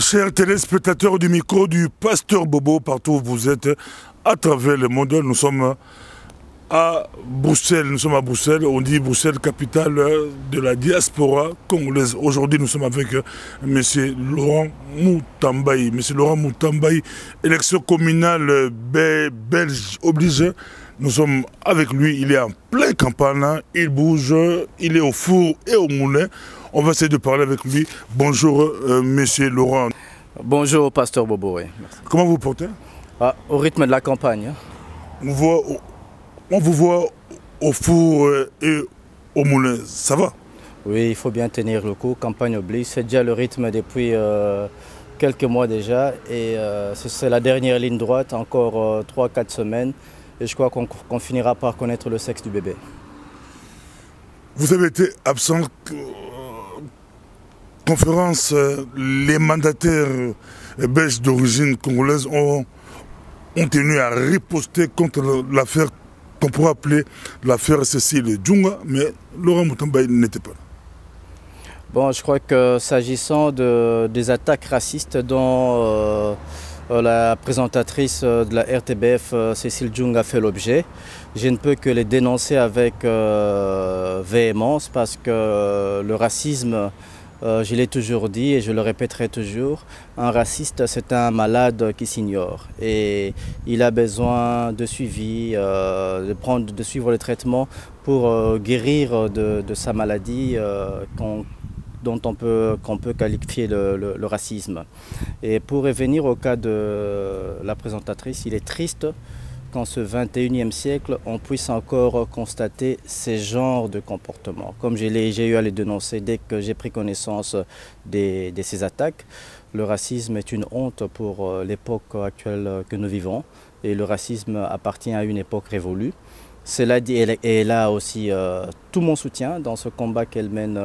Chers téléspectateurs du micro du Pasteur Bobo, partout où vous êtes, à travers le monde, nous sommes à Bruxelles. Nous sommes à Bruxelles, on dit Bruxelles, capitale de la diaspora congolaise. Aujourd'hui, nous sommes avec M. Laurent Moutambaye. M. Laurent Moutambaye, élection communale belge oblige. Nous sommes avec lui, il est en pleine campagne, il bouge, il est au four et au moulin. On va essayer de parler avec lui. Bonjour, monsieur Laurent. Bonjour, Pasteur Bobo. Oui. Comment vous portez? Au rythme de la campagne. On vous voit au four et au moulin. Ça va? Oui, il faut bien tenir le coup. Campagne oblige. C'est déjà le rythme depuis quelques mois déjà. Et c'est la dernière ligne droite, encore 3-4 semaines. Et je crois qu'on finira par connaître le sexe du bébé. Vous avez été absent. Conférence, les mandataires belges d'origine congolaise ont tenu à riposter contre l'affaire qu'on pourrait appeler l'affaire Cécile Djounga, mais Laurent Moutambaye n'était pas là. Bon, je crois que s'agissant des attaques racistes dont la présentatrice de la RTBF, Cécile Djounga, a fait l'objet, je ne peux que les dénoncer avec véhémence parce que le racisme, je l'ai toujours dit et je le répéterai toujours, un raciste c'est un malade qui s'ignore et il a besoin de suivi, de suivre le traitement pour guérir de sa maladie qu'on peut qualifier le racisme. Et pour revenir au cas de la présentatrice, il est triste qu'en ce 21e siècle, on puisse encore constater ces genres de comportements. Comme j'ai eu à les dénoncer dès que j'ai pris connaissance de ces attaques, le racisme est une honte pour l'époque actuelle que nous vivons et le racisme appartient à une époque révolue. Cela dit, elle a aussi tout mon soutien dans ce combat qu'elle mène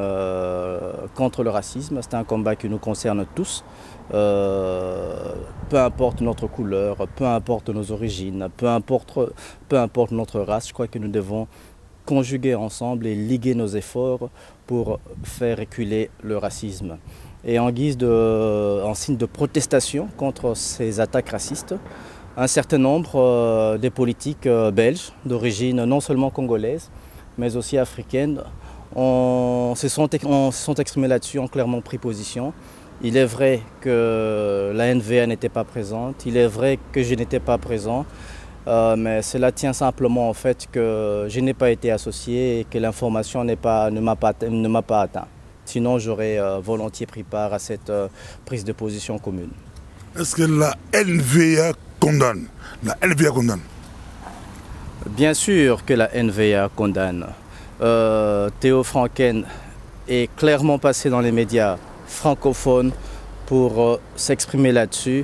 contre le racisme. C'est un combat qui nous concerne tous, peu importe notre couleur, peu importe nos origines, peu importe notre race. Je crois que nous devons conjuguer ensemble et liguer nos efforts pour faire reculer le racisme. Et en signe de protestation contre ces attaques racistes, un certain nombre des politiques belges d'origine non seulement congolaise mais aussi africaine se sont exprimés là-dessus, ont clairement pris position. Il est vrai que la NVA n'était pas présente, il est vrai que je n'étais pas présent, mais cela tient simplement au fait que je n'ai pas été associé et que l'information ne m'a pas atteint. Sinon j'aurais volontiers pris part à cette prise de position commune. Est-ce que la NVA condamne? La NVA condamne? Bien sûr que la NVA condamne. Théo Franken est clairement passé dans les médias francophones pour s'exprimer là-dessus,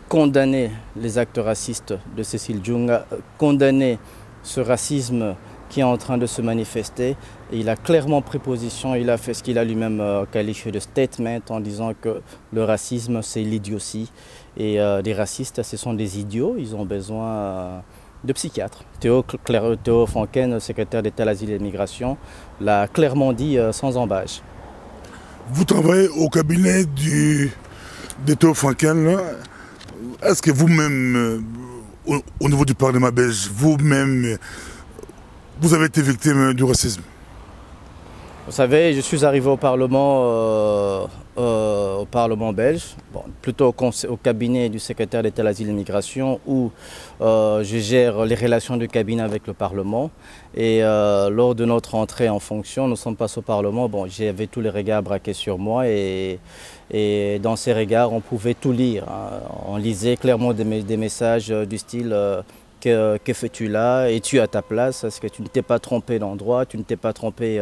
condamner les actes racistes de Cécile Djounga, condamner ce racisme qui est en train de se manifester. Et il a clairement pris position, il a fait ce qu'il a lui-même qualifié de statement en disant que le racisme c'est l'idiotie et les racistes ce sont des idiots, ils ont besoin de psychiatres. Théo Franken, secrétaire d'État à l'Asile et l'Immigration, l'a clairement dit sans embâche. Vous travaillez au cabinet de Théo Franken. Est-ce que vous-même, au niveau du Parlement belge, vous-même, vous avez été victime du racisme? Vous savez, je suis arrivé au Parlement belge, bon, plutôt au cabinet du secrétaire d'État à l'Asile et l'Immigration où je gère les relations du cabinet avec le Parlement. Et lors de notre entrée en fonction, nous sommes passés au Parlement, bon, j'avais tous les regards braqués sur moi et dans ces regards, on pouvait tout lire. Hein. On lisait clairement des messages du style que fais-tu là? Es-tu à ta place? Est-ce que tu ne t'es pas trompé d'endroit? Tu ne t'es pas trompé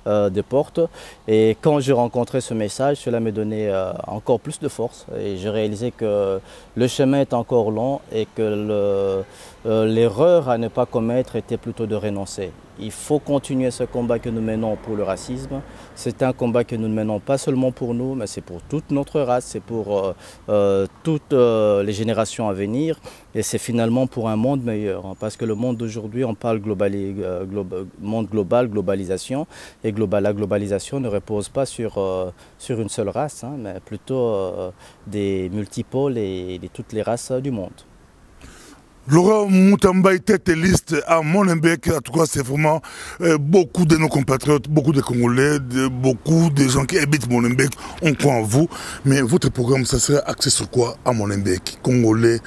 de porte? Et quand j'ai rencontré ce message, cela me donnait encore plus de force. Et j'ai réalisé que le chemin est encore long et que l'erreur à ne pas commettre était plutôt de renoncer. Il faut continuer ce combat que nous menons pour le racisme. C'est un combat que nous ne menons pas seulement pour nous, mais c'est pour toute notre race, c'est pour toutes les générations à venir. Et c'est finalement pour un monde meilleur. Hein, parce que le monde d'aujourd'hui, on parle monde global, globalisation. Et la globalisation ne repose pas sur une seule race, hein, mais plutôt des multipôles et de toutes les races du monde. Laurent Moutambaye, tête et liste à Molenbeek, en tout cas c'est vraiment beaucoup de nos compatriotes, beaucoup de Congolais, beaucoup de gens qui habitent Molenbeek, on croit en vous. Mais votre programme, ça serait axé sur quoi à Molenbeek? Congolais,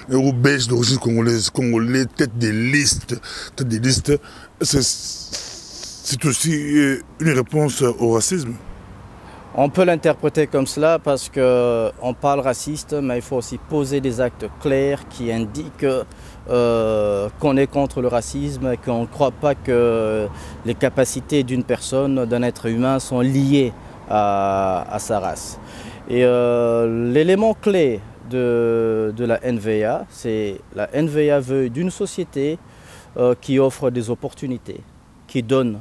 ou belges d'origine congolaise, Congolais, tête de liste, c'est aussi une réponse au racisme? On peut l'interpréter comme cela parce qu'on parle raciste, mais il faut aussi poser des actes clairs qui indiquent qu'on est contre le racisme et qu'on ne croit pas que les capacités d'une personne, d'un être humain, sont liées à sa race. Et l'élément clé de la NVA, c'est la NVA veut d'une société qui offre des opportunités, qui donne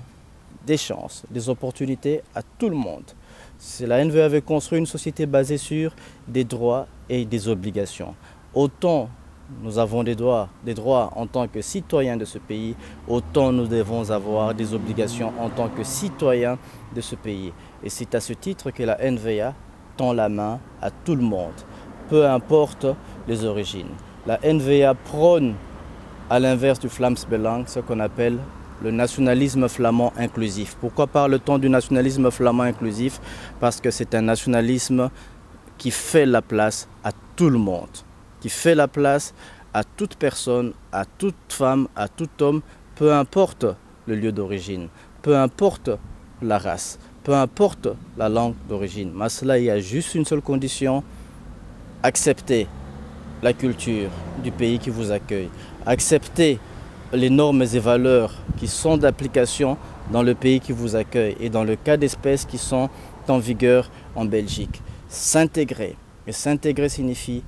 des chances, des opportunités à tout le monde. La NVA avait construit une société basée sur des droits et des obligations. Autant nous avons des droits en tant que citoyens de ce pays, autant nous devons avoir des obligations en tant que citoyens de ce pays. Et c'est à ce titre que la NVA tend la main à tout le monde, peu importe les origines. La NVA prône, à l'inverse du Vlaams-Belang, ce qu'on appelle le nationalisme flamand inclusif. Pourquoi parle-t-on du nationalisme flamand inclusif? Parce que c'est un nationalisme qui fait la place à tout le monde, qui fait la place à toute personne, à toute femme, à tout homme, peu importe le lieu d'origine, peu importe la race, peu importe la langue d'origine. Mais cela, il y a juste une seule condition: accepter la culture du pays qui vous accueille, accepter les normes et valeurs qui sont d'application dans le pays qui vous accueille et dans le cas d'espèces qui sont en vigueur en Belgique. S'intégrer. Et s'intégrer signifie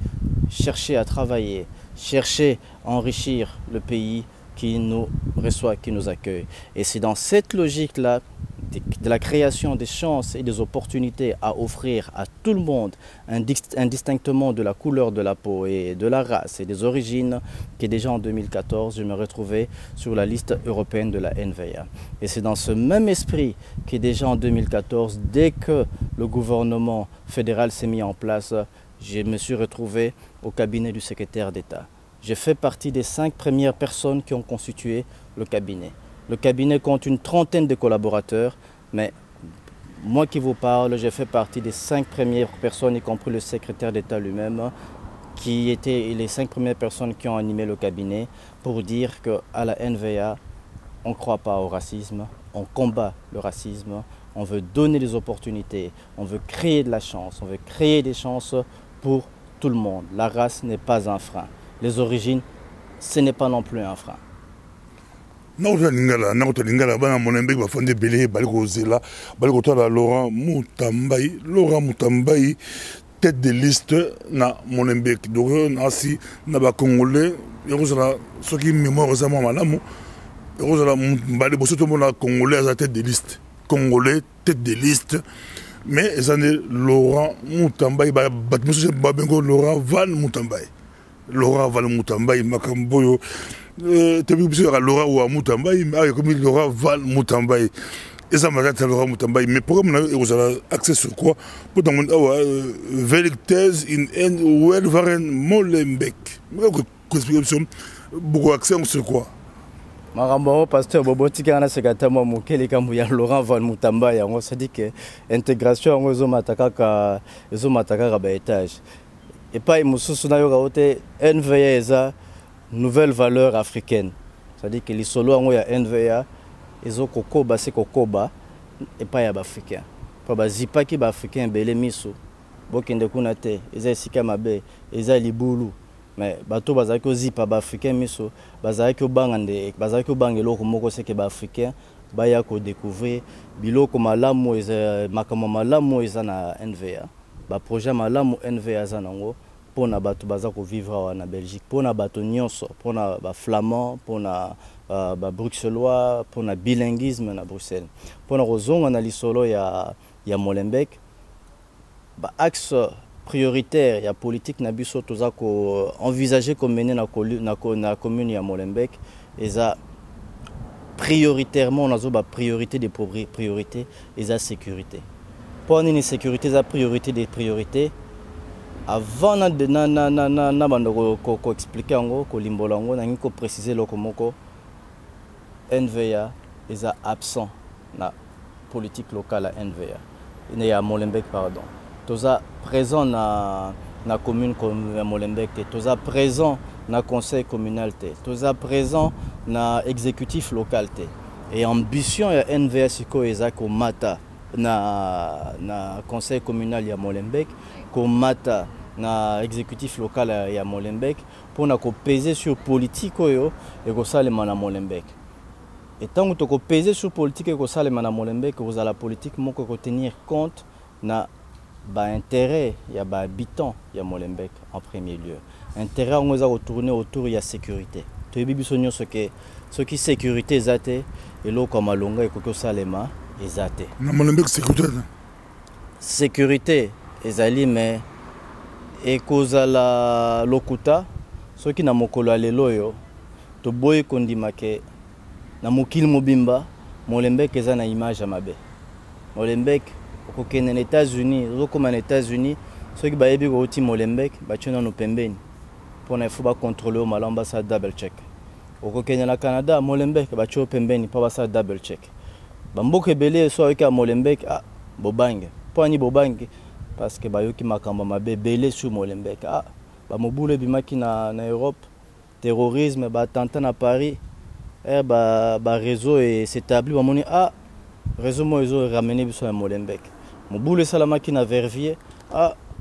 chercher à travailler, chercher à enrichir le pays qui nous reçoit, qui nous accueille. Et c'est dans cette logique-là de la création des chances et des opportunités à offrir à tout le monde, indistinctement de la couleur de la peau et de la race et des origines, que déjà en 2014, je me retrouvais sur la liste européenne de la NVA. Et c'est dans ce même esprit que déjà en 2014, dès que le gouvernement fédéral s'est mis en place, je me suis retrouvé au cabinet du secrétaire d'État. Je fais partie des 5 premières personnes qui ont constitué le cabinet. Le cabinet compte une trentaine de collaborateurs, mais moi qui vous parle, j'ai fait partie des 5 premières personnes, y compris le secrétaire d'État lui-même, qui étaient les 5 premières personnes qui ont animé le cabinet pour dire qu'à la NVA, on ne croit pas au racisme, on combat le racisme, on veut donner des opportunités, on veut créer de la chance, on veut créer des chances pour tout le monde. La race n'est pas un frein. Les origines, ce n'est pas non plus un frein. Laurent Moutambaye, tête de liste na Molenbeek. Donc nasi na ba Congolais, yozala soki mémoire récemment malamu, yozala mbali bosoto mona Congolais à tête de liste. Congolais tête de liste. Mais ils ont Laurent Moutambaye, Laurent Van Moutambaye. Laurent Van Moutambaye, Makamboyo. Laurent ou Moutambaye, mais comme Laurent Van Moutambaye. Et ça m'a dit Laurent Moutambaye. Mais pourquoi vous avez accès sur quoi? Pour demander Velictez in N. Welvaren Molenbeek. Beaucoup accès sur quoi? Marambo, pasteur Bobo Tikana Sekatama Mukeli Kamuya Laurent Van Moutambaye, on se dit que l'intégration en Zomataka étage. Et pas Moussuna Yogaote, NVA est une nouvelle valeur africaine. C'est-à-dire que les solos en NVA, ils ont Kokoba, c'est Kokoba, et pas africain. Pas Zipa qui est africain, Belé Miso, Bokende Kunate, ils ont Sikamabe, ils ont Liboulou. Mais bateau bazaki ozipa ba africain miso bazaki obangande bazaki obangelo ko moko seke ba africain baya ko découvrir biloko malamu eza makamo malamu eza na NVA ba projet malamu NVA za nango pona bato bazako vivre na Belgique pona bato nyonso pona ba flamand pona bruxellois pour le bilinguisme na Bruxelles. Pour la raison on a l'isolo ya Molenbeek, axe prioritaire ya politique na biso toza ko envisager comme mener na commune ya Molenbeek et ça prioritairement on a priorité des priorités et la sécurité. Pour une sécurité la priorité des priorités avant na bando ko expliquer ngo ko limbola ngo na ko préciser loko moko NVA est absent na politique locale à NVA. Il y a Molenbeek pardon. Toza présent na commune comme Molenbeek, toza présent na conseil communal, toza présent na exécutif local et ambition ya NVA siko eza ko mata na conseil communal ya Molenbeek, ko mata na exécutif local ya Molenbeek pour na ko peser sur politique oyo et ko salema na Molenbeek. Et tant que tu peser sur politique et que ça les Molenbeek, vous avez la politique moko ko tenir compte na intérêt il y a habitants il y a Molenbeek en premier lieu. Intérêt on va retourner autour il y a sécurité. Tu es bisonyo ce qui sécurité zate et l'eau comme alonga et que ça les ma ezate. Na Molenbeek sécurité. Sécurité ezali mais et cause la lokuta ce qui na mokolo alelo yo to boy kondima ke na mokili mobimba Molenbeek eza na image ya mabe. Molenbeek okokende na États-Unis, okoma na États-Unis, ceux qui bayebi ko uti Molenbeek bachona no pembeni. Pona il faut ba contrôler au malamba sa double check. Okokende na Canada Molenbeek bacho pembeni pa ba sa double check. Bamboke belé so avec Molenbeek bobange. Poni bobange parce que bayoki makamba mabe belé sur Molenbeek. Ba mobule bimaki na Europe, terrorisme, ba attentat na Paris. Réseau et s'établit bamoni réseau moizo ramené biso na Molenbeek. Moboule salama ki na Verviers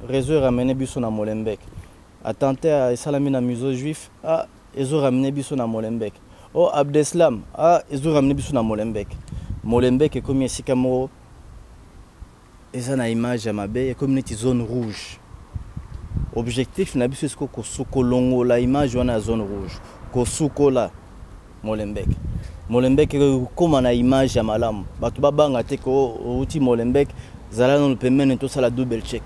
réseau ramené biso na Molenbeek. Attentat à salami na musée juif ezo ramené biso na Molenbeek. Abdeslam ezo ramené biso na Molenbeek. Molenbeek est comme esika mo eza na image ya mabe et community zone rouge. Objectif na biso ko sukolongo la image wana zone rouge. Ko sukola Molenbeek. Molenbeek comme na image ya malamu. Batu babanga te ko uti Molenbeek zala no pemene to sala double check.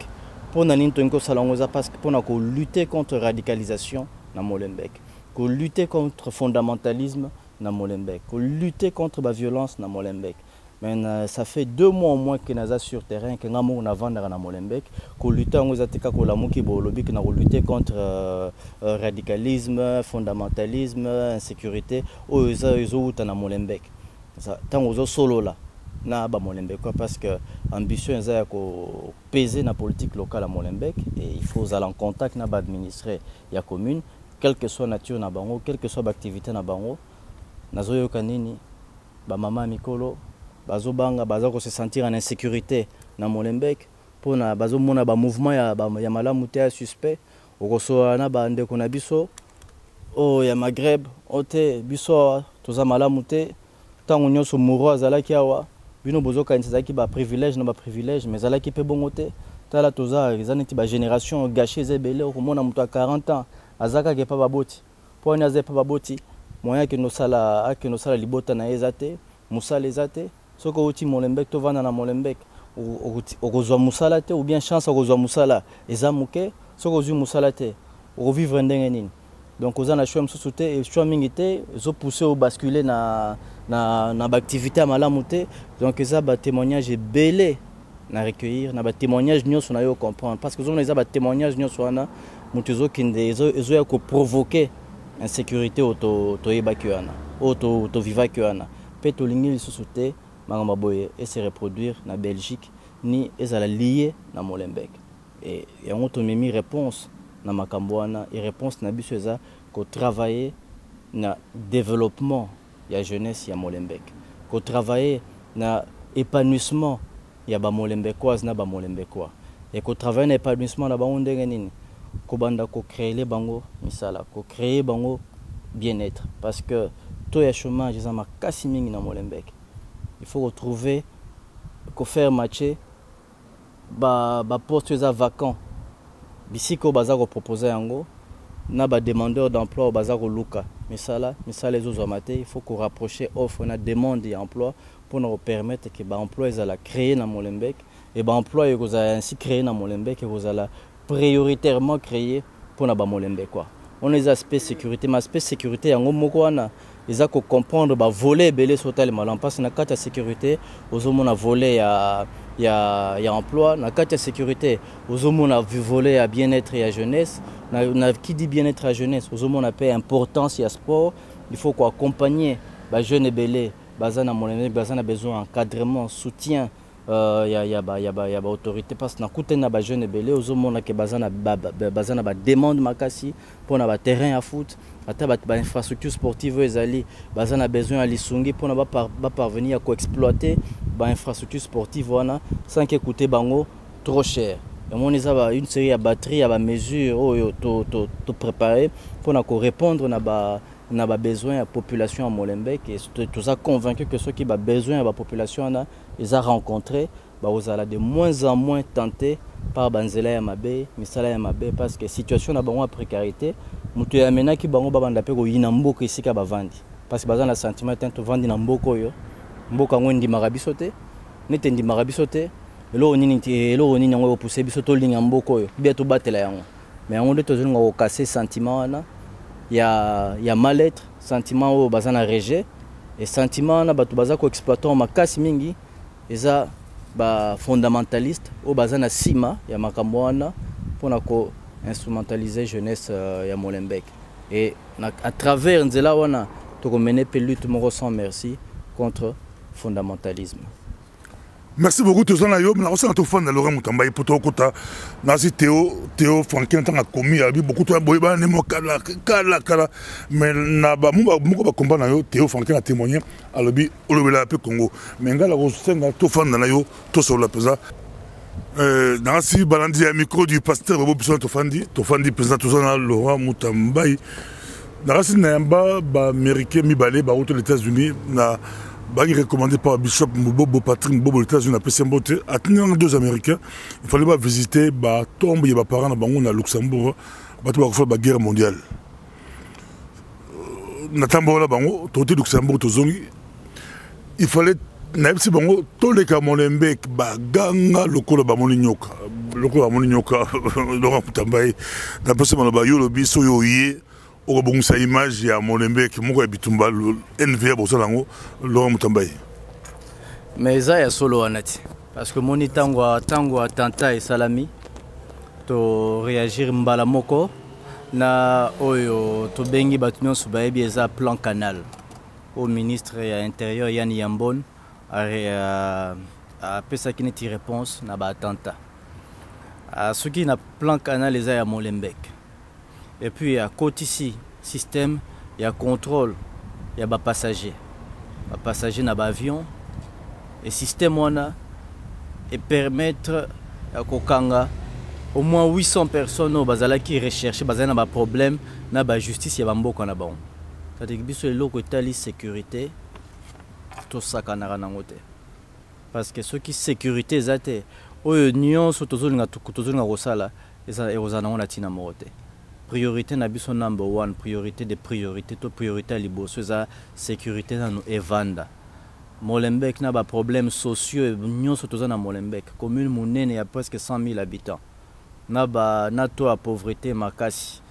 Pona nini to nko sala ngoza parce que pona ko lutter contre radicalisation na Molenbeek. Ko lutter contre fondamentalisme na Molenbeek. Ko lutter contre la violence na Molenbeek. Mais ça fait 2 mois au moins que naza sur terrain que ngamo na vendre na Molenbeek ko lutter ngoza tika ko lamuki bo lobi que na lutter contre radicalisme, fondamentalisme, insécurité o ezo uta na Molenbeek. Ça tango zo solo là na ba Molenbeek parce que ambition eza ko peser na politique locale à Molenbeek et il faut aller en contact na ba administrer ya commune quelle que soit nature na bango, quelle que soit l'activité na bango. Nazo yoka nini ba mama mikolo bazo banga bazo ko se sentir en insécurité na Molenbeek pona bazo mona ba mouvement ya malamu te suspect okoso na ba ndeko na biso ya Maghreb ote biso toza malamu te tango nyonso muro azalaki awa bino bozo kanisa ki ba privilège na ba privilège mais azalaki pe bongo te tala toza ezaneti ba génération gâchée zebele okomona muto a 40 ans azaka ke pa baboti pona azepa baboti moya ke no sala libota na ezate musala ezate soko uti Molenbeek to vana na Molenbeek okozwa musala te ou bien chance okozwa musala eza muke soko zu musala te vivre ndenge nini donc oza na choix msusu te et choix mingi te zo pousser au basculer na activité malamu te donc eza ba témoignage belé na recueillir na ba témoignage nyonso na yo comprendre parce que zo na eza ba témoignage nyonso wana mutu zo kinde ezo ya ko provoquer insécurité auto yebaki wana auto vivaki wana pe to lingi lisusu te mangamba boye et se reproduire na Belgique ni ezala lié na Molenbeek et on to memi réponse na makambo wana et réponse na biso eza ko travailler na développement ya jeunesse ya Molenbeek ko travailler na épanouissement ya ba Molenbeekoise na ba Molenbeekois et ko travailler na épanouissement na bango ndenge nini ko banda ko créer les bango misala ko créer bango bien-être parce que to ya chômage eza makasi mingi na Molenbeek. Il faut retrouver, faire matcher, poste vacant. Bisiko bazako proposer yango, na ba demandeur d'emploi bazako luka. misala les autres il faut qu'on rapproche offre na demande d'emploi pour nous permettre que ba emploi ils la créer na Molenbeek et ba emploi ils ainsi créer na Molenbeek et vous allez prioritairement créer pour na ba Molenbeek quoi. On les aspects sécurité mais aspect sécurité yango moko wana ils a ko comprendre ba voler belé sauter le mal en passe na carte sécurité aux hommes voler il y a emploi na carte sécurité aux hommes a vu voler à bien-être et à jeunesse qui dit bien-être à jeunesse aux hommes on a pas importance il sport il faut quoi accompagner ba jeunes et belé bazana Molenbeek bazana besoin encadrement soutien il y a autorité parce que na kutena ba jeune belé ozomona ke bazana ba demande makasi pour na ba terrain à foot ata ba infrastructure sportive ezali bazana besoin à lisungi pour na ba parvenir à exploiter ba infrastructure sportive wana sans écouter bango trop cher et mon isa une série à batterie à ba mesure to préparer pour na répondre na ba besoin à population à Molenbeek et tout ça convaincu que ceux qui ba besoin à la population na ils ont rencontré vous allez de moins en moins tenté par banzela ya mabe misala ya mabe parce que situation na bango précarité mutu ya mena ki bango babanda pe ko yina mboko isika bavandi parce que bazana sentiment tento vandi na mboko yo mboka ngondi marabiso te nete ndi marabiso te elo nini ngo pousser biso to linga mboko yo bia to batela yango mais yango de to zonga ko casser sentiment wana ya mal-être sentiment au bazana rejet et sentiment na batu bazako exploitant makasi mingi eza ba fondamentaliste au bazana sima ya makambo wana pona ko instrumentaliser jeunesse ya Molenbeek et à travers nzela wana to ko mener pe lutte moko sans merci contre fondamentalisme. Merci beaucoup tous na yo na osana to fanda Laurent Mutamba et poto kota na si Théo Franklin tanga commis abi beaucoup to boyba ne mo kala mais na ba moko ba combat na yo Théo Franklin a témoigné à lobi olobela pe Congo mais ngala ko senga to fanda na yo to sur la pesa dans si balandi ya micro du pasteur Bobo Bisson to fandi président to na Laurent Mutamba na si na ba américain mi balé ba aux États-Unis na Bagi recommandé par Bishop Mbobo Patrick Mbobo aux États-Unis à Pessembote. À tenir deux Américains, il fallait visiter la tombe de parents à Luxembourg, pour la guerre mondiale. Natambo la bango, tout Luxembourg, il fallait naïbsi bango, tout les cas Molenbeek, ganga loko la moninyoka, Laurent Mutamba, d'après ce moment yo le biso yo yé. Au bon sa image ya Molenbeek moko ya bitumba NVA bosalango Laurent Mutamba mais ça ya solo anati parce que moni tango attentat et salami to réagir mbala moko na oyo to bengi batunyo subayebi eza plan canal au ministre ya intérieur Yann Yambon a pesa kineti réponse na ba attentat à ce qui na plan canal eza ya Molenbeek. Et puis à côté ici, système, il y a contrôle, il y a des passagers. Les passagers dans l'avion. Et système on a et permettre à Kokanga au moins 800 personnes qui recherchent des problèmes dans la justice, il y a beaucoup de choses. C'est-à-dire que les locaux de sécurité, tout ça parce que ceux qui sécurité, c'est l'union sur tout le monde. Priorité na biso number one, priorité de priorité, to priorité à liboso za sécurité na no evanda. Molenbeek na ba problèmes sociaux nyonso toza na Molenbeek, commune monene ya presque 100 000 habitants. Na to à pauvreté makasi.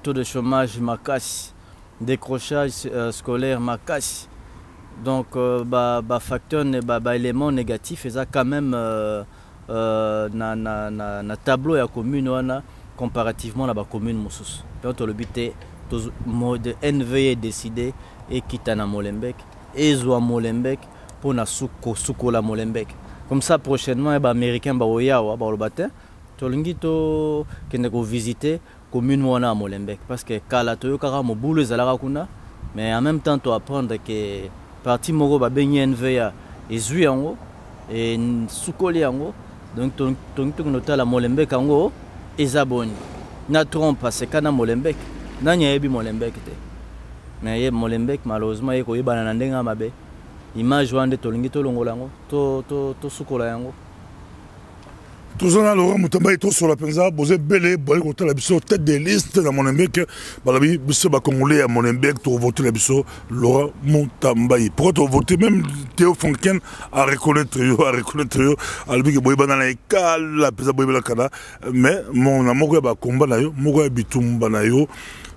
Taux de chômage makasi, décrochage scolaire makasi. Donc facteur élément négatif et ça quand même na tableau ya commune wana comparativement à la commune Moussous. Donc le but est de NVA décidé et quitter na Molenbeek et zoa Molenbeek pour na suko la Molenbeek. Comme ça prochainement les Américains ba oyawa ba le matin to lingi to kende ko visiter commune wana Molenbeek parce que kala to yokara mo boulou ezalaka kuna mais en même temps to apprendre que parti moko ba benye NVA ezui yango et sukoli yango donc to nota la Molenbeek yango ezaboni na trompe parce que na Molenbeek na nyebi Molenbeek te mais ye Molenbeek malheureusement yeko yebana na ndenga mabe image wande to lingi to longola yango to sukola yango. Tous en Laurent Mutamba est sur la pensa, Bosé Belé, Boy contre la biso, tête des listes dans mon embek, Balabi, Bisso Congolais à mon embek, tu voter la biso, Laurent Mutamba. Pourquoi tu voter même Théo Fonken à reconnaître Albi Boy Banana et Kal, la pensa Boy Belakana, mais mon amour est combat nayo, Mogo Bitumba nayo,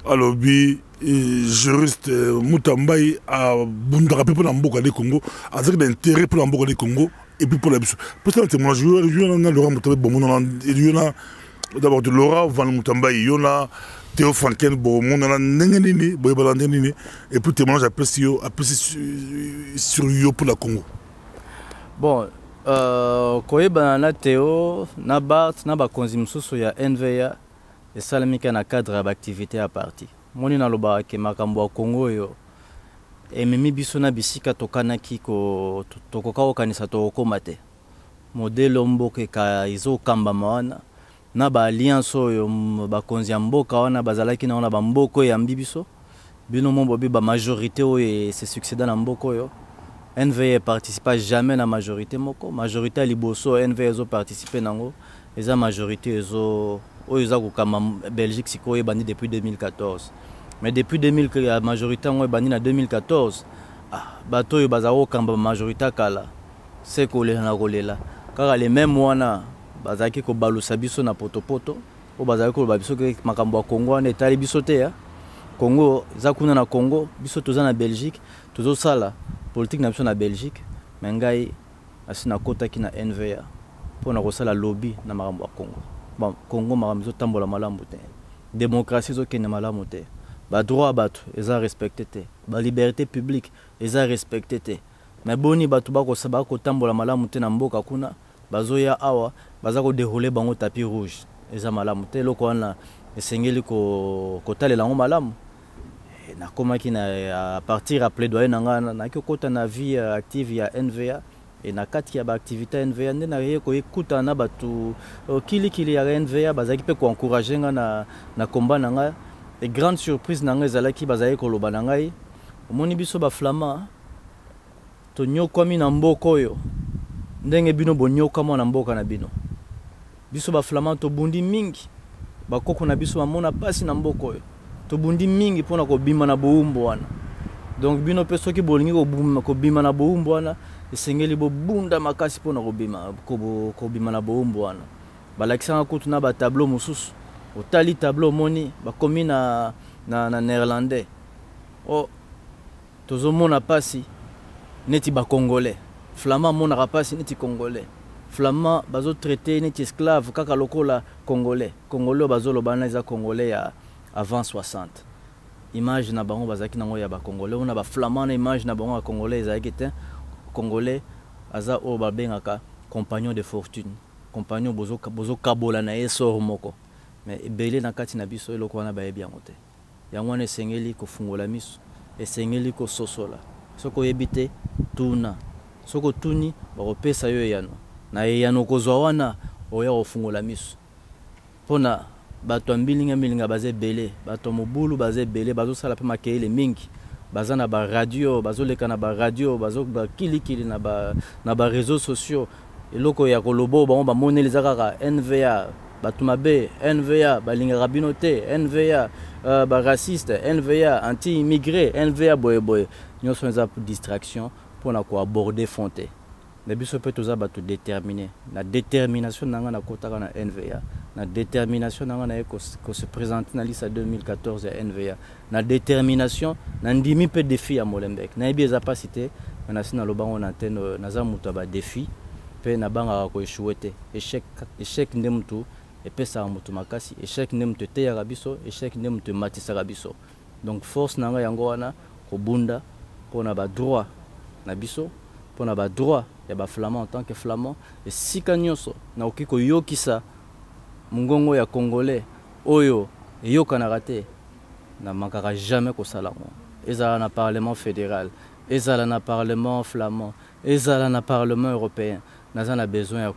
Alobi. Juriste Mutambaï a bundrapé pour l'Amboka des Congo, avec l'intérêt pour l'Amboka des Congo et puis pour la biso. Peut-être que moi, je vais Laurent Mutambaï, il y en a d'abord de Laura Van Mutambaï, il y en a Théo Franken, bon, mon a Nengenini, Boybalandini, et puis témoignage apprécié sur Yo pour la Congo. Bon, Koyeba na Théo, na Bart, na Bakonzimsusu ya NVA, et Salamika na cadre d'activité à partie. Moni na loba ke makambo ya Congo yo ememi biso na bisika tokanaki ko tokoka okanisa tokoma te modele mboka ka izokamba wana na ba alliance oyo bakonzi ya mboka wana bazalaki na wana ba mboko ya mbibiso bino mombo bi ba majorité oyo se succéda na mboko oyo NVA participa jamais na majorité liboso NVA ezo participer nango eza majorité ezo oyo za kokama Belgique sikoyo bandi depuis 2014. Mais depuis 2000 la majorité on bandi na 2014. Bato yo bazako kamba majorité kala. C'est kolela na kolela. Car les mêmes wana bazaki ko balusa biso na potopoto. O bazaki ko babiso ke makambo ya Congo na etali biso te ya. Congo za kuna na Congo, biso toza na Belgique, tozo sala politique na biso na Belgique. Mais ngai asina kota ki na NVA. Pona ko sala lobby na makambo ya Congo. Bon, Congo maramzo tambola malamu te. Démocratie zo kene malamu te. Ba droit bato eza respecté te. Ba liberté publique eza respecté te. Mais boni bato ba ko saba ko tambola malamu te na mboka kuna, bazoya awa, baza ko dérouler bango tapis rouge. Eza malamu te loko wana esengeli ko talela ngo malamu. Na komaki na à partir à plaidoyer nanga na kota na vie active ya NVA. Et na kati ya ba activité NVA nde na ko ekuta na batu kili ya NVA bazaki pe ko encourager nga na combat nanga et grande surprise nanga ezalaki bazaki ko loba nanga omoni biso ba flama to nyokwami na mboko oyo ndenge bino bonyoka na mboka na bino biso ba flama to bundi mingi bakoko na biso bamona pasi na mboko oyo to bundi mingi pona ko bima na boumbo wana donc bino pe soki bolingi ko bima na boumbo wana esengeli bo bunda makasi pona ko bima na boumbo wana balakisanga kutu na ba tableau mususu otali tableau moni bakomi na néerlandais o tozomona pasi neti ba congolais flamand mona pasi neti congolais flamand bazo traité neti esclave kaka lokola congolais bazo lobana za congolais ya avant 60 image na bango bazaki nango ya ba congolais on a ba flamand na image na bango ya congolais ezaki te congolais aza o babengaka compagnon de fortune compagnon bozo kabola na eso moko mais ebele na kati na biso eloko wana bayebi yango te yango wana esengeli kofungola miso esengeli kososola soko yebi te tuna soko tuni bakopesa yo eyano na eyano kozwa wana oya kofungola miso mpona bato mbilinga baza ebele bato mobulu baza ebele bazosala mpe makeyele mingi baza na ba radio bazoleka na ba radio bakilikili na ba réseaux sociaux eloko ya kolobo bango bamoneli eza kaka NVA bato mabe NVA balingaka bino te NVA baraciste NVA anti-immigré NVA boyeboye nyonso eza distraction mpona koaborder fonte na biso mpe toza bato déterminé na détermination nanga na kotaka na NVA na détermination nanga na ye ko se présenter na liste 2014 ya NVA na détermination na ndimi mpe défi ya Molenbeek nayebi eza pasi te na sina lobango na antenne naza moto ba défi mpe na bangaka ko échouer te échec nde mutu epesaka moto makasi échec nde mutu eteyaka biso échec nde mutu ematisaka biso donc force nanga yango wana kobunda mpona badroit na biso mpona badroit ya baflamand en tant que flamand esika nyonso nakoki koyokisa mongongo ya congolais oyo eyokanaka te namakaka jamais kosala ngo ezala na parlement fédéral ezala na parlement flamand ezala na parlement européen naza na besoin ya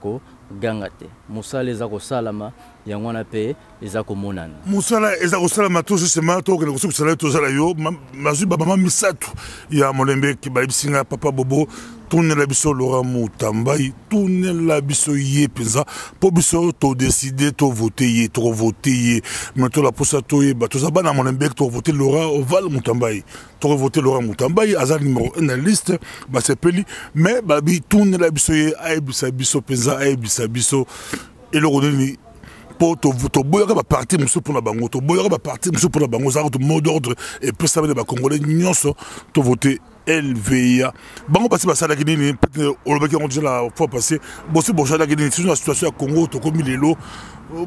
gangate musala ezako salama yangwana pe ezako monana musala ezako salama to justement to que ko sala to sala yo mazu baba misatu ya Molembe ki bayisinga papa bobo tourner la biso Laurent Mutambai tourner la biso ye penza po biso to décider to voter ye to voter ye maintenant la posa to ye ba to za bana Molembe to voter Laurent Oval Mutambai to voter Laurent Mutambai azal numéro 1 na liste ba sepeli mais babi tourner la biso ye ay biso penza ay biso et le redonner pour to boyaka ba parti muso pour la bango to boyaka ba parti muso pour la bango ça to mot d'ordre et peut ça ba congolais nyonso to voter LVIA bango passer ba sala kinini peut-être au Lobaki on déjà la fois passée bossi bochada kinini c'est une situation à Congo to comme lelo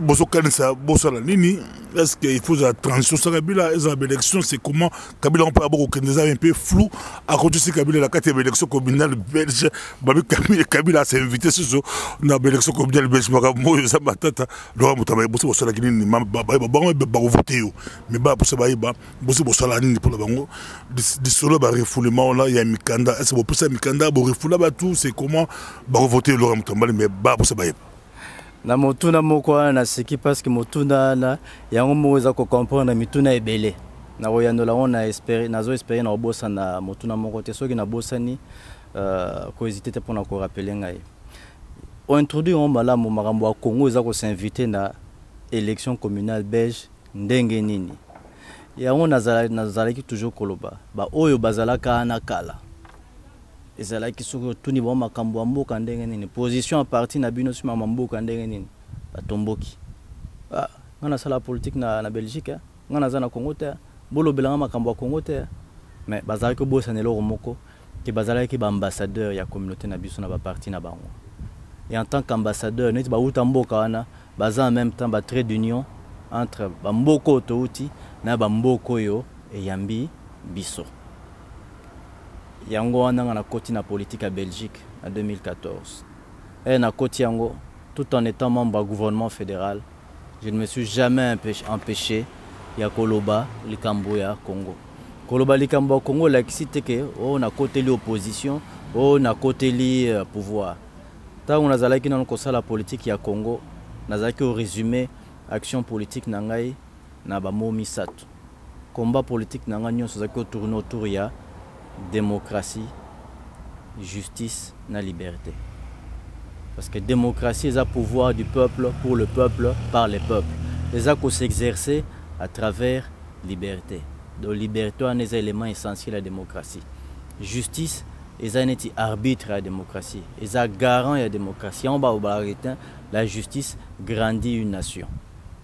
bosso kanisa bosso la nini est-ce qu'il faut la transition ça Kabila les élections c'est comment Kabila on peut avoir aucun des un peu flou à côté de Kabila la 4e élection communale belge babi Kabila s'est invité sur na élection communale belge mo ça batata Laurent Mutambai bosso bosso la kinini ba voter yo mais ba pour ça ba bosso la nini pour la bango de solo ba refoulement là il y a Mikanda est-ce que pour ça Mikanda bo refoula ba tout c'est comment ba voter Laurent Mutambai mais ba pour ça ba na motuna moko na seki parce que motuna na yango moza ko comprendre mituna ebele na royandola on a espérer nazo espérer na bossa na motuna moko te soki na bossani ko hésiter te pona ko rappeler ngai on introduit on malamu makambo ya Congo za ko s'inviter na élection communale belge ndenge nini yango nazalaki toujours koloba ba oyo bazalaka na kala ezala ki soko tuni ba makambo mboka ndenge nini position à parti na bino sima mboka ndenge nini batomboki ngana sala politique na Belgique ngana za na Congo te bolo belanga makambo ya Congo te mais bazala ko bossa ne lo moko ke bazala ki ba ambassadeur ya communauté na biso na ba parti na bango et en tant qu'ambassadeur neti ba uta mboka wana baza en même temps ba trait d'union entre ba mboko touti na ba mboko yo et yambi biso yango wana na koti na politique à Belgique en 2014 et na koti yango tout en étant membre du gouvernement fédéral je ne me suis jamais empêché ya koloba likambo ya Congo koloba likambo ya Congo la kisite ke o na côté l'opposition o na côté li pouvoir tant on azalaki na ko sala politique ya Congo nazaki au résumé action politique na ngai na ba mo misatu combat politique na ngai nyonso zaki tourner autour ya démocratie, justice, la liberté. Parce que démocratie, c'est le pouvoir du peuple, pour le peuple, par les peuples. Les actes s'exercer à travers liberté. Donc, liberté est un des éléments essentiels de la démocratie. Justice, c'est un arbitre à la démocratie. C'est un garant à la démocratie. En bas, la justice grandit une nation.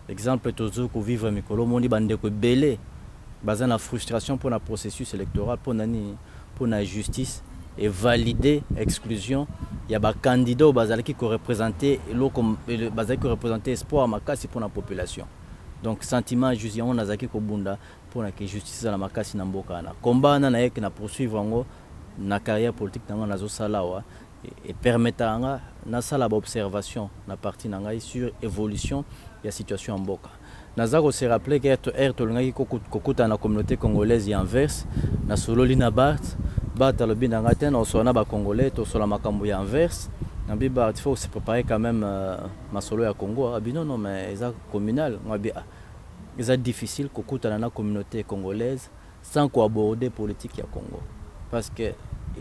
Exemple, toujours que vivre Mikolo, on dit que belé. Basé la frustration pour le processus électoral, pour la justice et valider l'exclusion. Il y a des candidats qui représentaient espoir pour la population. Donc, sentiment juste on a zaki kobunda pour la justice à la makasi na mboka na. Combat na ek na poursuivre na carrière politique na nazo salawa et permettre na sala observation na partie na ngai sur évolution de la situation en mboka. Nazako se rappelé que tolongaki kokuta na communauté congolaise ya Anvers na sololi na Bart alobi na ngate na osona ba congolais to sola makambo ya Anvers na bi Bart il faut se préparer quand même masolo ya Congo abino non mais eza communal ngabi eza difficile kokuta na communauté congolaise sans ko aborder politique ya Congo parce que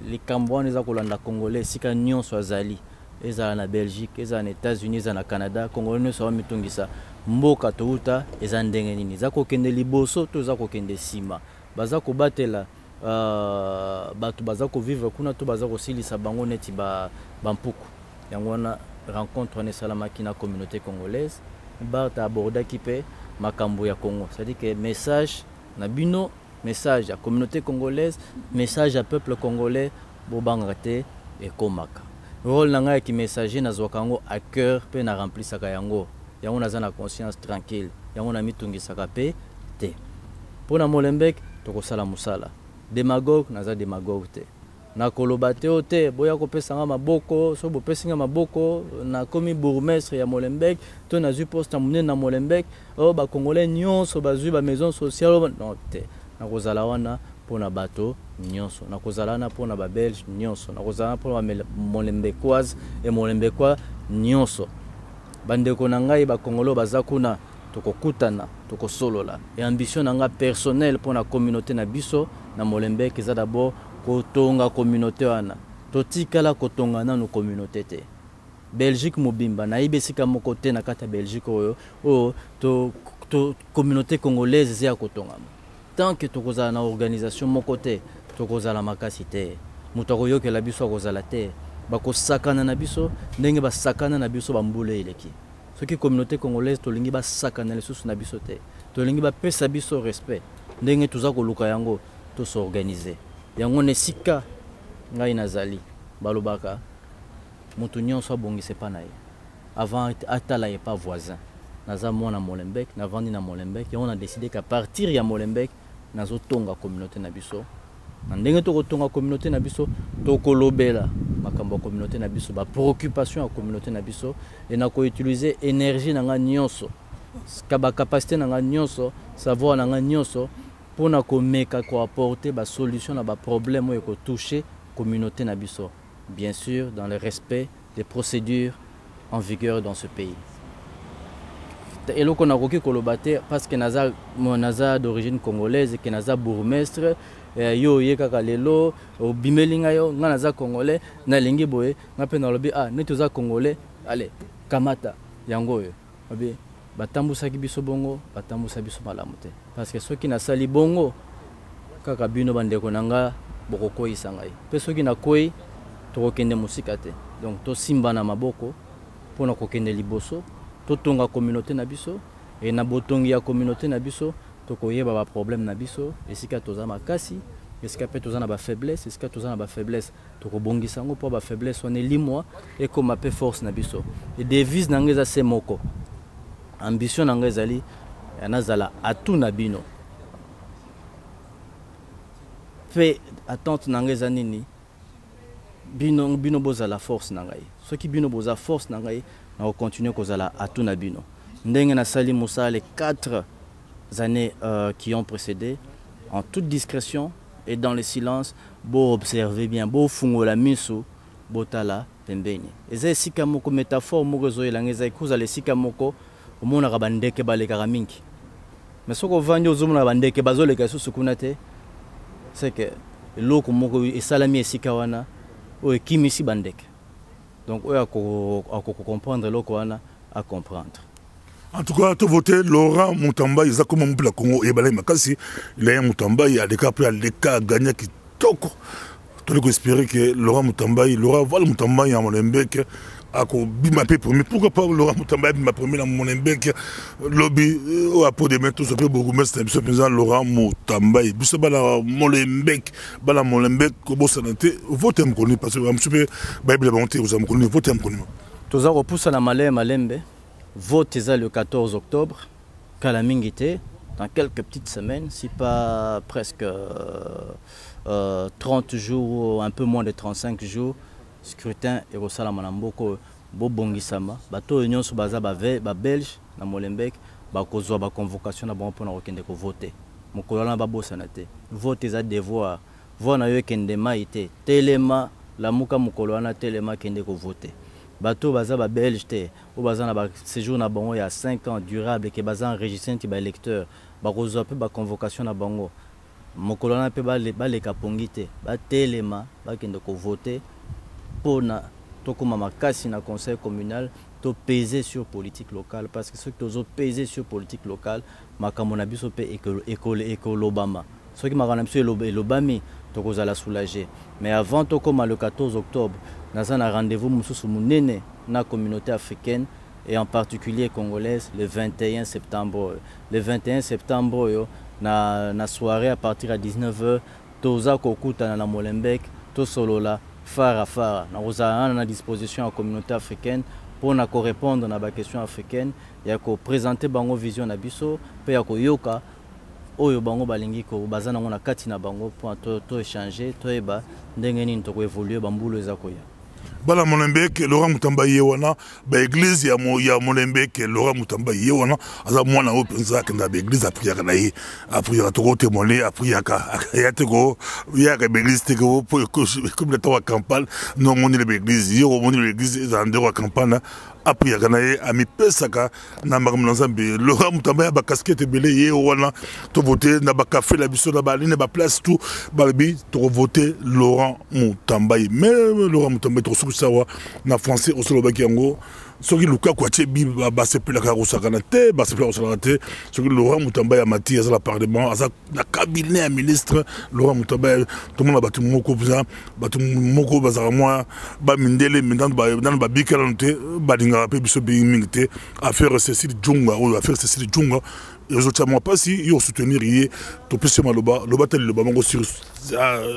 les Cambouans eza kolanda congolais sika nyonso azali eza na Belgique eza na États-Unis eza na Canada congolais so mitungisa mboka touta eza ndenge nini za kokende liboso to za kokende sima baza ko batela batu baza ko vivre kuna to baza ko silisa bango neti bampuku yango na rencontre ne salamaki na communauté congolaise Barta aborda ki pe makambo ya Congo c'est-à-dire que message na bino message à communauté congolaise message à peuple congolais bobangate et komaka rôle nanga ki messager na zwakango à cœur pe na remplir saka yango yango naza na conscience tranquille yango na mitungisaka pe te pona Molembe tokosala musala démagogue naza démagogue te na koloba te boya kopesanga maboko so bopesinga maboko na komi bourgmestre ya Molembe to na zu poste munene na Molembe o ba congolais nyonso bazui ba maison sociale non te na kozala wana pona bato nyonso na kozala na pona ba belge nyonso na kozala pona Molembekoise et Molembekwa nyonso bandeko na ngai ba Congolais baza kuna tokokutana tokosolola et ambition na nga personnelle pour la communauté na biso na Molenbeek eza d'abord kotonga communauté wana totikala kotonga na no communauté te Belgique mobimba na ibesika moko te na kata Belgique oyo to communauté congolaise zia kotonga tant que tokozala na organisation moko te tokozala makasi te mutu akoyokela biso akozala te bakosakana na biso ndenge basakana na biso bambula eleki soki communauté congolaise tolingi basakana lisusu na biso te tolingi bapesa biso respect ndenge toza koluka yango tosorganize yango nesika ngai nazali balobaka mutu nyonso abongise pa na ye avant atala ye pas voisin naza mwana Molenbeek navandi na Molenbeek et on a décidé qu'à partir ya Molenbeek nazotonga communauté na biso na ndenge tokotonga communauté na biso tokolobela makambo communauté na biso ba préoccupation ya communauté na biso et na ko utiliser énergie na nga nyonso ba capacité na nga nyonso savoir na nga nyonso pour na ko meka ko apporter ba solution na ba problème o ko toucher communauté na biso bien sûr dans le respect des procédures en vigueur dans ce pays. Et là, on a requis Kolobate parce que naza d'origine congolaise et que naza bourgmestre yo yeka lelo au bimelinga yo naza congolais na lingi boye na pe na lobi netoza congolais allez kamata yango yo abi batambusa biso bongo batambusa biso malamu te parce que ceux qui na sali bongo kaka bino bandeko nanga bokoko isangai pe ceux qui na koi to kende musika te donc to simba na maboko pona ko kende liboso totonga communauté na biso et na botongi ya communauté na biso tokoyeba ba problème na biso esika toza makasi esika pe toza na ba faiblesse esika toza na ba faiblesse tokobongisa ngo po ba faiblesse on est limwa et comme pe force na biso et devise na ngeza semoko ambition na ngeza li nazala atu na bino fait attente na ngeza nini bino boza la force na ngai soki bino boza force na ngai na continuer kozala atuna bino ndenge na sali Moussa les 4 années qui ont précédé en toute discrétion et dans le silence bo observer bien bo fungola miso botala pembeni eza sika moko métaphore moko zoyela ngeza ikuza le sika moko omona ka bandeke baleka mingi mais soko vandi ozomona bandeke bazoleka susu kuna te c'est que loko moko esalami esika wana o kimisi bandeke. Donc, on a comprendre l'Okwana à comprendre. En tout cas, tu voté Laurent Mutamba, il a comme un peu la Congo et Balay Makasi, il a un Mutamba, il a des cas gagné qui toko. Tu peux espérer que Laurent Mutamba, Laurent Mutamba, il a mon Mbek, a bimapé premier. Pourquoi pas Laurent Mutamba, bimapé premier dans mon Mbek, lobby, au apport de mettre tout ce peu beaucoup, mais c'est un Laurent Mutamba, il se bat la Molenbeek, bala Molenbeek, comme ça n'a été, votez me connaître, parce que je suis Bible bonté, vous avez connu, votez me connaître. Tous les repoussent à la Malembe, votez le 14 octobre, Kalamingité, dans quelques petites semaines, si pas presque 30 jours, ou un peu moins de 35 jours, scrutin et Rosala Manamboko, Bobongisama, bateau union sous baza belge, na Molenbeek, bakozwa ba convocation na bon pour na okende ko voter. Mokolana babo sanate. Vote za devoir. Vona yo kende maite. Telema la muka mokolana telema kende ko voter. Bateau baza ba belge te, ou baza na ba séjour na bango ya 5 ans durable que baza enregistré ti ba électeur. Bakozwa pe ba convocation na bango. Mokolana pe ba le kapongite, ba telema ba kende ko voter. Pona tokoma makasi na conseil communal to peser sur politique locale parce que ceux qui ont pesé sur politique locale makambo na biso pe ekolobama ceux qui makana biso elobami tokoza la soulager mais avant tokoma le 14 octobre naza na rendez-vous mususu munene na communauté africaine et en particulier congolaise le 21 septembre le 21 septembre yo na soirée à partir à 19h toza kokuta na Molenbeek to solola Fara nous avons à disposition la communauté africaine pour répondre à la question africaine et présenter bango vision na biso pe ya koyoka oyo bango balingi ko bazana ngona kati na bango pour to échanger to eba ndenge nini to évoluer bambulo eza koya. bala Molenbeek Laurent Mutamba yewana ba église ya Molenbeek Laurent Mutamba yewana aza mwana o penza kenda ba église apriya kana yi apriya to témoigner apriya ka yatego ya ka église teko comme le temps campagne non moni le église yo moni l'église za ndero campagne apriya kana yi ami pesaka na makambo nzambe Laurent Mutamba ya ba casquette belé yewana to voter na ba café la biso na ba line ba place tout balbi to voter Laurent Mutamba mais Laurent Mutamba to sawa na français au solo bakiango soki luka kwa chebi ba sepela ka rusakana te ba sepela rusakana te soki Laurent Mutamba ya mati ya la parlement asa na cabinet ya ministre Laurent Mutamba tout monde batu moko bza batu moko bazara moi ba mindele mindando ba bikala te ba dinga pe biso bi mingte affaire Cécile Djunga ou affaire Cécile Djunga les autres moi pas si yo soutenir yé to pese maloba loba tel loba mango sur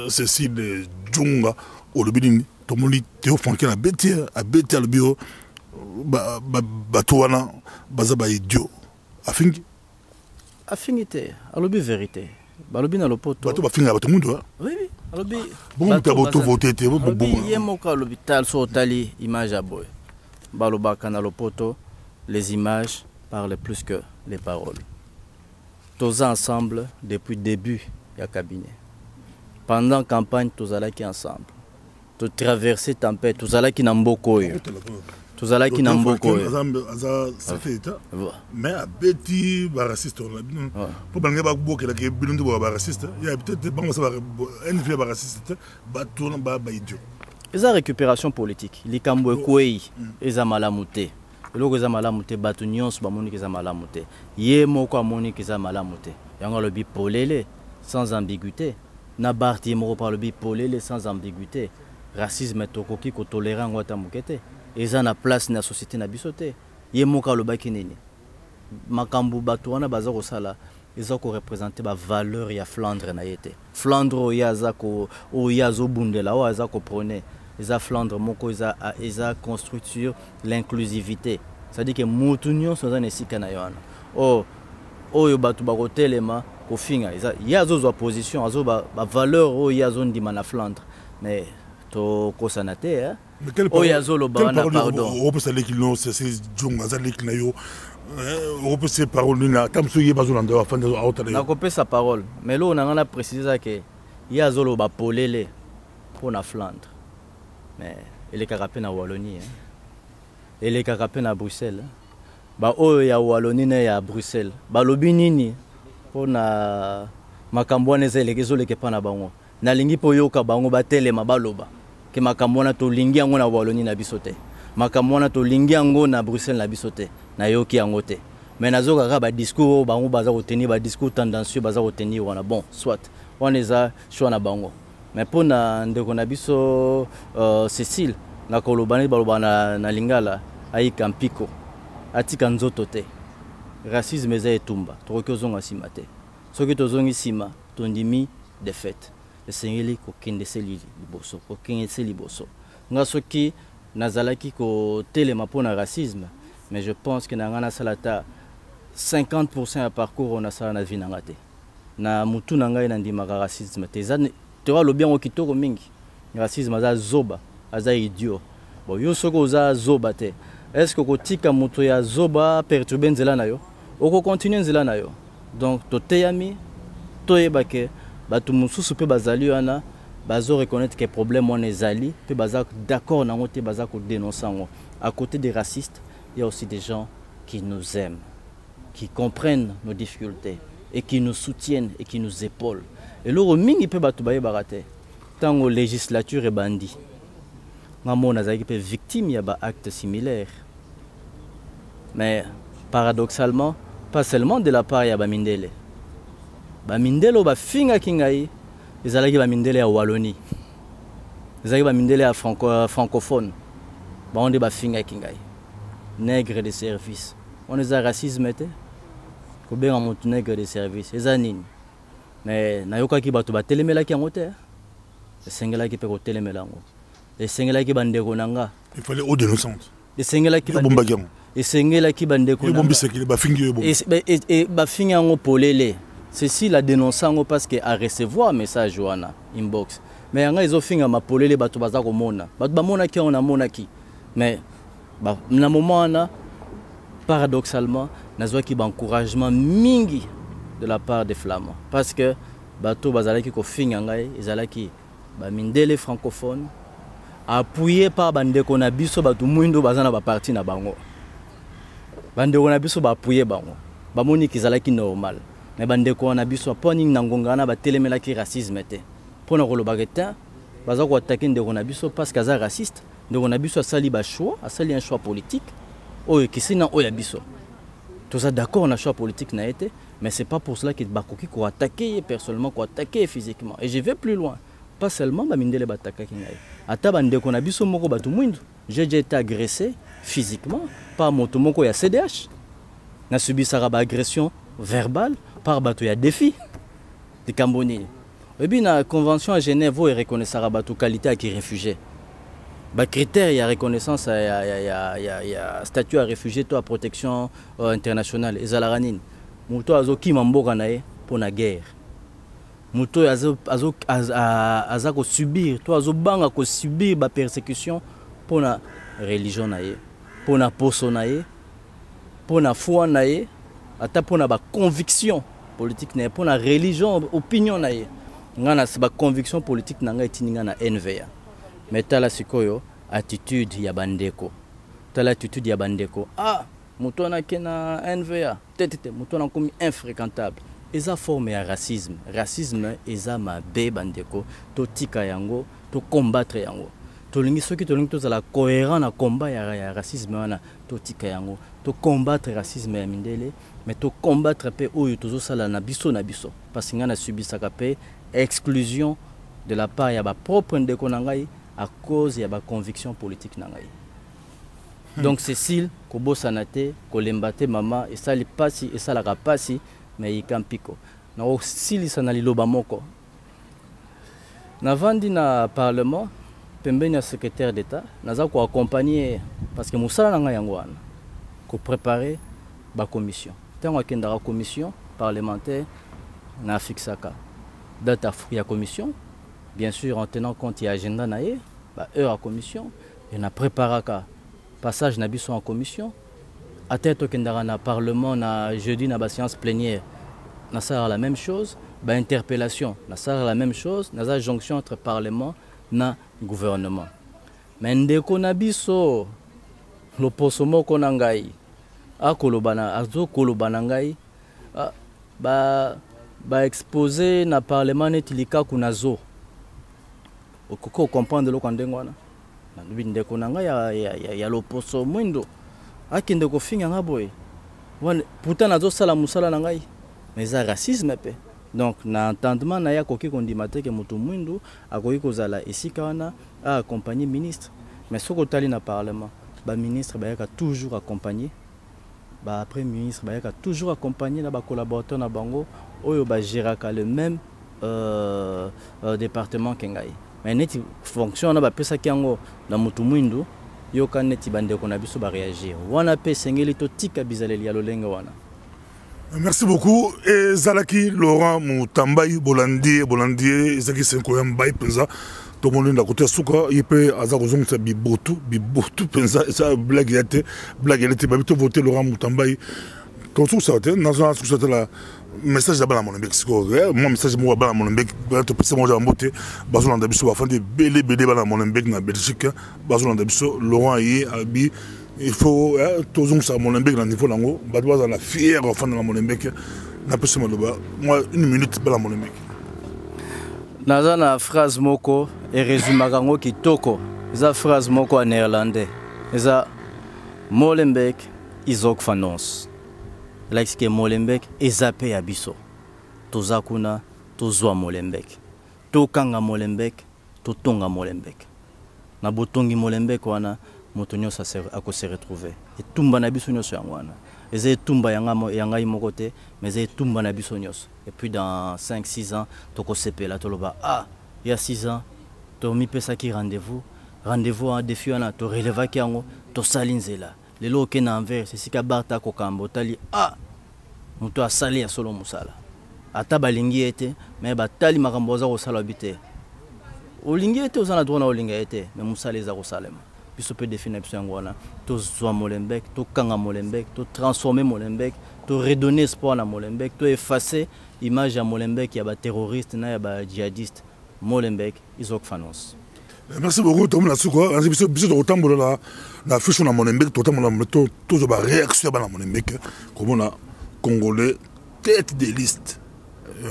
Cécile Djunga au lobini tout le monde Théo Franquin a bêté le bio batouana bazaba idiot affinité à l'objet vérité balobi na lopoto bato bafinga bato mundo oui alobi bon taboto voter te bon yemoka l'hôpital so tali image à boy baloba kana lopoto les images parlent plus que les paroles tous ensemble depuis début ya cabinet pendant campagne tous allaki ensemble to traverser tempête tous allaki na mboko yo tous allaki na mboko yo ça fait état mais abeti ba raciste pour bange ba bokela ke bilundu ba raciste il y a peut-être bango ça ba un ba raciste ba tourne ba idiot eza récupération politique likambo ekwei eza malamu te eloko eza malamu te bato nyonso bamoni eza malamu te ye moko amoni eza malamu te yango lobi polele sans ambiguïté na barti moko par lobi polele sans ambiguïté racisme tokoki ko tolérer ngota mukete eza na place na société na bisote ye moko lobaki nini makambu bato wana baza ko sala eza ko représenter ba valeur ya Flandre na yete Flandre yaza ko o yazo bundela o yaza ko prôner eza Flandre moko eza construit sur l'inclusivité c'est-à-dire que mutu nyonso za nesika na yana oyo bato bakotelema ko finga yazo zo position azo ba valeur o yazo ndima na Flandre mais to kosanate o yazo lo bana pardon on peut saler qu'il non c'est Djunga za lik na yo on peut se parole na tamso ye bazolanda afin de autre na kopé sa parole mais là on a précisé que yazo lo ba polele pour na Flandre mais il est carapé na Wallonie il est carapé na Bruxelles ba oyo ya Wallonie na ya Bruxelles ba lobi nini pour na makambo na zelekezo leke pa na bango na lingi po yoka bango ba telema baloba ke makambo na to lingi yango na Wallonie na bisote makambo na to lingi yango na Bruxelles na bisote na yoki yango te mais nazoka ka ba discours bango baza ko tenir ba discours tendancieux baza ko tenir wana bon soit on eza choix na bango mais pour na ndeko na biso Cécile na kolobani baloba na lingala ai kampiko atika nzoto te racisme eza etumba tokoki ozonga sima te soki tozongi sima tondimi défaite esengeli kokendese liboso kokendese liboso nga soki nazalaki kotelema mpona racisme mais je pense que nanga nasala ta 50% ya parcours nasala na vie nanga te na mutu na ngai nandimaka racisme te toka lobi yango kitoko mingi racisme aza zoba aza idiot bon yo soki oza zoba te est-ce que kotika moto ya zoba perturber nzela na yo oko continue nzela na yo donc toteyami toyeba ke bato mosusu pe bazali wana bazo reconnaître que problème on ezali pe baza d'accord nango te baza ko dénoncer ngo à côté des racistes il y a aussi des gens qui nous aiment qui comprennent nos difficultés et qui nous soutiennent et qui nous épaulent et loro mingi pe bato baye barate tango législature et bandi ngamo nazaki pe victime ya ba acte similaire mais paradoxalement pas seulement de la part ya ba mindele bamindele ba finga kingai ezalaki bamindele ya Wallonie ezalaki bamindele ya francophone ba onde ba finga kingai nègre de service on est racisme te ko benga motu nègre de service ezanini mais nayokaki bato batelemelaki yango te esengelaki pe ko telemelango esengelaki bandeko nanga il fallait eau de innocence esengelaki bandeko esengelaki bandeko nanga et ba finga yango polele ceci la dénonçant parce que à recevoir message wana inbox mais yanga ezofinga mapolele bato baza komona bato bamonaki on amonaki mais na moment wana paradoxalement nazwaki encouragement mingi de la part des flamands parce que bato bazalaki kofinga ngai ezalaki mindele francophone appuyé par bandeko na biso bato mwindo bazana ba parti na bango bandeko na biso ba appuyé bango bamoni kizalaki normal mais bandeko na biso poni na ngongana ba telemelaki racisme te pona kolobaka te baza ko attaquer ndeko na biso parce que aza raciste ndeko na biso asali ba choix asali un choix politique oyo kisina oyo biso tout ça d'accord na choix politique na été mais c'est pas pour cela qu'il bakoki ko attaquer personnellement ko attaquer physiquement et je vais plus loin pas seulement mindele bataka kingai ata bandeko na biso moko batu mwindo j'ai déjà été agressé physiquement par moto moko ya CDH na subi sara ba agression verbale par bato ya défi de Camboni et bien la convention à Genève est reconnaissara bato qualité à qui réfugié ba critère ya reconnaissance ya statut à réfugié to à protection internationale ezalaranine moto azoki mamboka nae pour la guerre moto aza ko subir to azobanga ko subir ba persécution pour la religion nae pour la poso nae pour la foi nae ata pour la conviction politique nae pour la religion opinion nae ngana ba conviction politique nanga etininga na NVA mais tala sikoyo attitude ya bandeko tala attitude ya bandeko moto na kena NVA tete moto na komi infréquentable eza forme ya racisme eza mabe bandeko to tika yango to combattre yango to lingi soki to lingi to zala cohérent na combat ya racisme wana to tika yango to combattre racisme ya mindele mais to combattre pe oyo tozo sala na biso parce que ngana subisaka pe exclusion de la part ya ba propre ndeko na ngai à cause ya ba conviction politique na ngai. Donc Cécile kobosana te kolemba te mama esali pasi esalaka pasi mais ikampiko na osilisa na liloba moko navandi na parlement pembeni ya secrétaire d'état naza ko accompagner parce que musala na ngai yango wana ko préparer ba commission tango akendaka commission parlementaire na fixaka date ya commission bien sûr en tenant compte ya agenda na ye ba heure à commission et na préparaka passage na biso en commission à tête au kendara na parlement na jeudi na ba séance plénière na sara la même chose ba interpellation na sara la même chose na za jonction entre parlement na gouvernement mais ndeko na biso loposo moko na ngai akolobana azo kolobana ngai ba exposé na parlement netilika kunazo okoko comprendre lo kandengwana na ndeko na ngai ya loposo mwindo akende ko finga ngaboy wana pourtant nazo sala musala na ngai mais ça racisme pe donc na entendement na ya koki kondimate ke mutu mwindo akoki kozala esika wana a accompagner ministre mais soko tali na parlement ba ministre ba yaka toujours accompagner ba après ministre ba yaka toujours accompagner na ba collaborateur na bango oyo ba géraka le même département kengai mais neti fonction na ba pesa kiango na mutu mwindo yoka neti bandeko na biso ba réagir wana pe sengeli to tika bizaleli ya lolenga wana. Merci beaucoup. Et Zalaki Laurent Moutambaï Bolandi Zaki Senkoyam Bay Penza tout le monde à côté Souka il peut azarozong sa bibotu Penza ça blague était babito voter Laurent Moutambaï quand tout ça était dans un sous la message d'abord à mon Mexico moi message moi à mon Mexico to pesa moi jambote bazon na biso afande belé bala mon Mexico na Belgique bazon na biso Laurent yi abi il faut tous ça mon Mexico na niveau lango badwa za la fière enfant de mon Mexico na pesa moi une minute bala mon Mexico naza na phrase moko et résume kango kitoko eza phrase moko en néerlandais eza Molenbeek is ook van ons. Like que Molenbeek ezape ya biso. Toza kuna tozwa Molenbeek. Tokanga Molenbeek, totonga Molenbeek. Na botongi Molenbeek wana moto nyonso akose retrouver. Etumba na biso nyonso yango wana. Eza etumba yanga moko te, mais eza etumba na biso nyonso. Et puis dans 5-6 ans, tokosepela toloba il y a 6 ans, tomi pesaki rendez-vous en défi wana to relevaki yango to salinzela. Lelo kena envers c'est sika barta ko kambo tali moto asali ya solo musala ata balingi ete mais batali makambo za ko sala bité olingi ete oza na droit na olinga ete mais mosala eza kosalema biso mpe définir biso yango wana tozwa Molenbeek tokanga Molenbeek totransforme Molenbeek toredonner espoir na Molenbeek toefface image ya Molenbeek ya baterroriste na ya badjihadiste. Molenbeek izokufanosa. Merci beaucoup Tom Nasuko. Biso tokotambola na fiche na Molenbeek totambola tozo ba réaction ba na Molenbeek comme on a congolais tête de liste.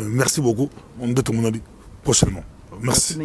Merci beaucoup. On doit te prochainement. Merci.